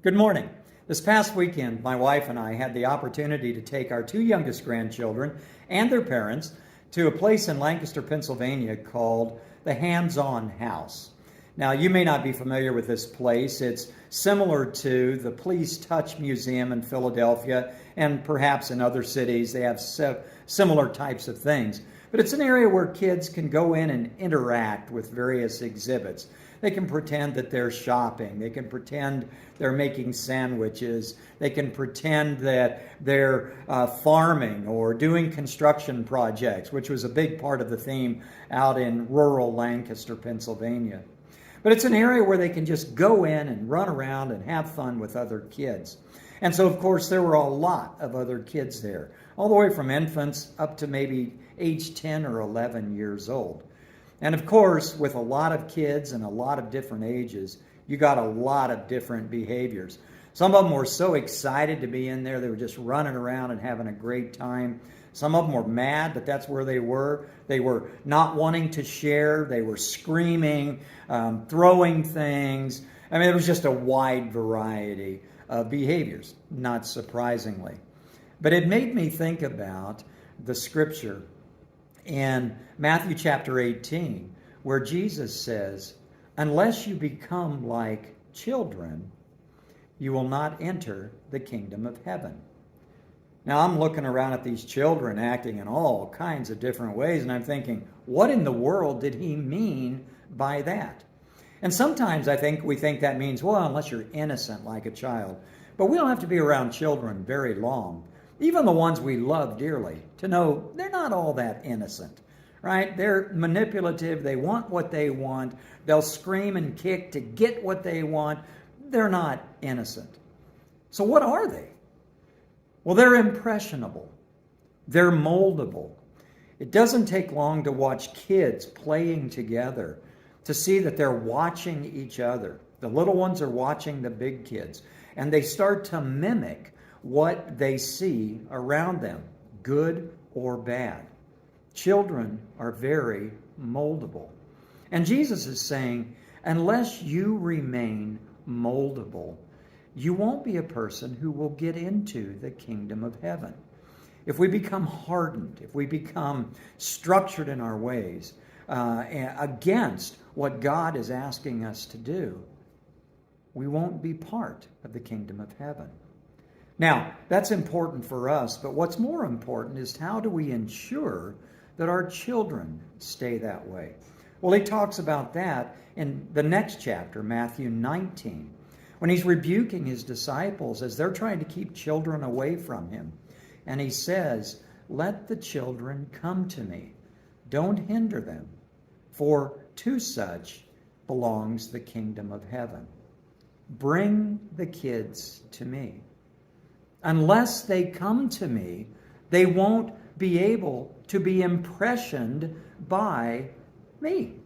Good morning. This past weekend, my wife and I had the opportunity to take our two youngest grandchildren and their parents to a place in Lancaster, Pennsylvania called the Hands-On House. Now, you may not be familiar with this place. It's similar to the Please Touch Museum in Philadelphia, and perhaps in other cities they have similar types of things. But it's an area where kids can go in and interact with various exhibits. They can pretend that they're shopping. They can pretend they're making sandwiches. They can pretend that they're farming or doing construction projects, which was a big part of the theme out in rural Lancaster, Pennsylvania. But it's an area where they can just go in and run around and have fun with other kids. And so, of course, there were a lot of other kids there, all the way from infants up to maybe age 10 or 11 years old. And of course, with a lot of kids and a lot of different ages, you got a lot of different behaviors. Some of them were so excited to be in there, they were just running around and having a great time. Some of them were mad, but that's where they were. They were not wanting to share. They were screaming, throwing things. I mean, it was just a wide variety of behaviors, not surprisingly. But it made me think about the scripture in Matthew chapter 18, where Jesus says, "Unless you become like children, you will not enter the kingdom of heaven." Now, I'm looking around at these children acting in all kinds of different ways, and I'm thinking, what in the world did he mean by that? And sometimes we think that means, well, unless you're innocent like a child. But we don't have to be around children very long, even the ones we love dearly, to know they're not all that innocent, right? They're manipulative. They want what they want. They'll scream and kick to get what they want. They're not innocent. So what are they? Well, they're impressionable. They're moldable. It doesn't take long to watch kids playing together to see that they're watching each other. The little ones are watching the big kids, and they start to mimic what they see around them, good or bad. Children are very moldable. And Jesus is saying, unless you remain moldable, you won't be a person who will get into the kingdom of heaven. If we become hardened, if we become structured in our ways against what God is asking us to do, we won't be part of the kingdom of heaven. Now, that's important for us, but what's more important is how do we ensure that our children stay that way? Well, he talks about that in the next chapter, Matthew 19, when he's rebuking his disciples as they're trying to keep children away from him. And he says, "Let the children come to me. Don't hinder them, for to such belongs the kingdom of heaven." Bring the kids to me. Unless they come to me, they won't be able to be impressioned by me.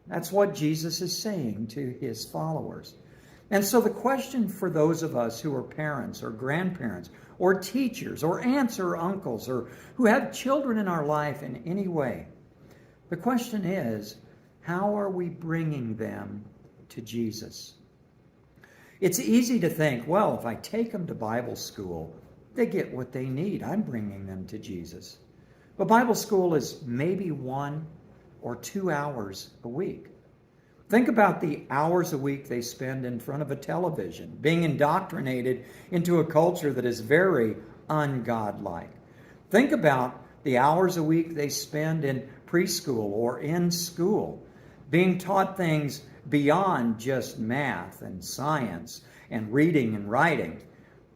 That's what Jesus is saying to his followers. And so the question for those of us who are parents or grandparents or teachers or aunts or uncles or who have children in our life in any way, the question is, how are we bringing them to Jesus? It's easy to think, well, if I take them to Bible school, they get what they need. I'm bringing them to Jesus. But Bible school is maybe 1 or 2 hours a week. Think about the hours a week they spend in front of a television, being indoctrinated into a culture that is very ungodlike. Think about the hours a week they spend in preschool or in school, being taught things beyond just math and science and reading and writing.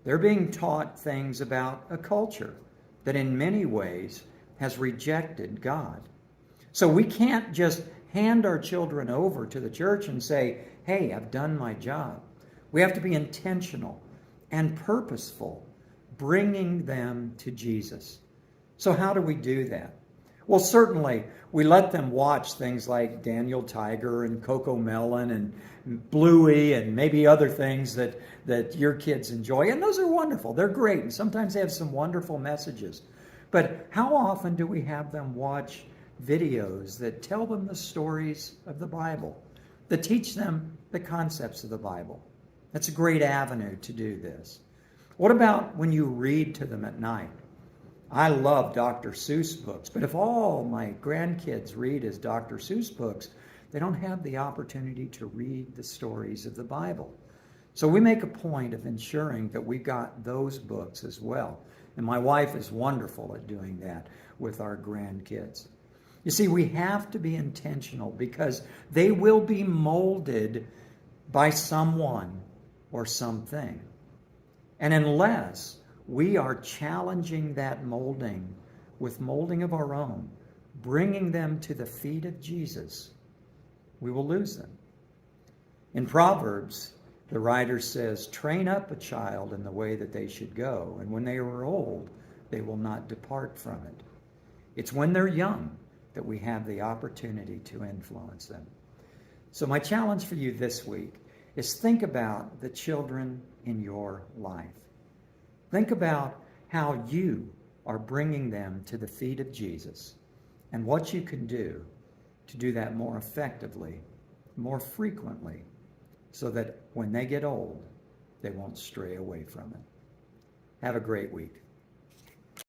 They're being taught things about a culture that in many ways has rejected God. So we can't just hand our children over to the church and say, hey, I've done my job. We have to be intentional and purposeful, bringing them to Jesus. So how do we do that? Well, certainly we let them watch things like Daniel Tiger and Coco Melon and Bluey and maybe other things that your kids enjoy. And those are wonderful. They're great. And sometimes they have some wonderful messages. But how often do we have them watch videos that tell them the stories of the Bible, that teach them the concepts of the Bible? That's a great avenue to do this. What about when you read to them at night? I love Dr. Seuss books, but if all my grandkids read as Dr. Seuss books, they don't have the opportunity to read the stories of the Bible. So we make a point of ensuring that we got those books as well. And my wife is wonderful at doing that with our grandkids. You see, we have to be intentional because they will be molded by someone or something. And unless we are challenging that molding with molding of our own, bringing them to the feet of Jesus, we will lose them. In Proverbs, the writer says, train up a child in the way that they should go, and when they are old, they will not depart from it. It's when they're young that we have the opportunity to influence them. So my challenge for you this week is think about the children in your life. Think about how you are bringing them to the feet of Jesus and what you can do to do that more effectively, more frequently, so that when they get old, they won't stray away from it. Have a great week.